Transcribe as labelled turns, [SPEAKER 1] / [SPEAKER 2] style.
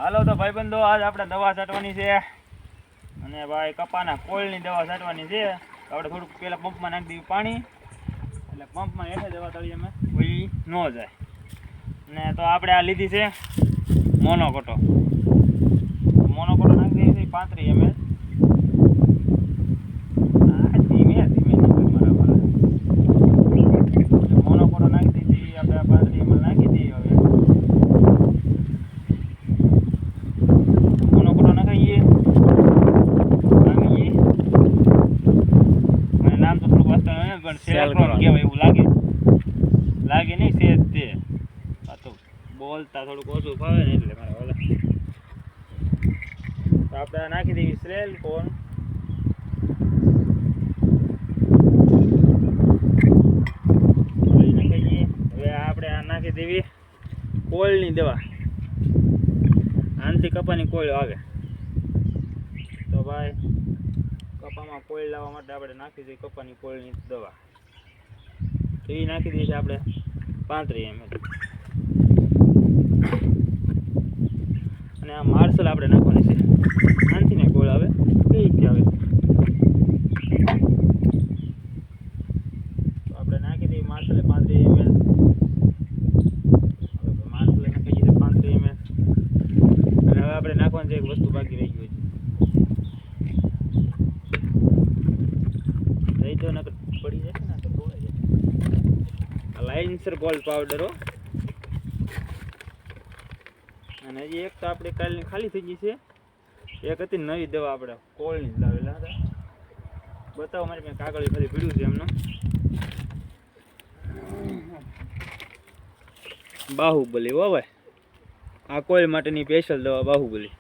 [SPEAKER 1] હાલો તો ભાઈબંધો, આજ આપણે દવા છાંટવાની છે અને ભાઈ કપાના કોળની દવા છાંટવાની છે. આપણે થોડુંક પહેલાં પંપમાં નાખી દઈએ પાણી, એટલે પંપમાં હેઠે દવા તળીએ અમે કોઈ ન જાય. ને તો આપણે આ લીધી છે મોનોકોટો નાખી દઈએ છીએ 35 ml. ધીમે ધીમે મોનોકોટો નાખી દીધી આપણે 35 ml નાખી દઈએ. હવે મોનોકોટો નાખીએ મને નામ તો થોડુંક વાંચતા નથી પણ સેલેક્ટ્રોન કહેવાય એવું લાગે નહીં સેજ તે તો બોલતા થોડુંક ઓછું ફાવે ને એટલે મારે ઓલા તો આપણે નાખી દઈએ સેલેક્ટ્રોન. હવે આપણે આ નાખી દેવી કોળની દવા. આનાથી કપાની કોળ આવે તો ભાઈ કપામાં કોળ લાવવા માટે આપણે નાખી દઈએ કપાની કોળની દવા. એ નાખી દઈએ આપણે 35 ml. અને આ માર્શલ આપણે નાખવાની છે. આનાથી ને કોળ આવે કઈથી આવે તો આપણે નાખી દઈએ માર્શલ 35 ml. માર્શલ નાખી દઈએ 35 ml. અને હવે આપણે નાખવાનું છે એક વસ્તુ બાકી રહી ગયું છે રહી તો નકર પડી જશે ને તો ધોવાઈ જશે. આ લાઇન્સર ગોલ્ડ પાવડર. અને હજી એક તો આપણે કાલની ખાલી થઈ ગઈ છે. એક હતી નવી દવા આપણે કોળની જ લાવેલા હતા. બતાવો મારી પાસે કાગળ ખાલી પીડ્યું છે એમનું. બાહુબલી હો ભાઈ, આ કોળ માટેની સ્પેશિયલ દવા બાહુબલી.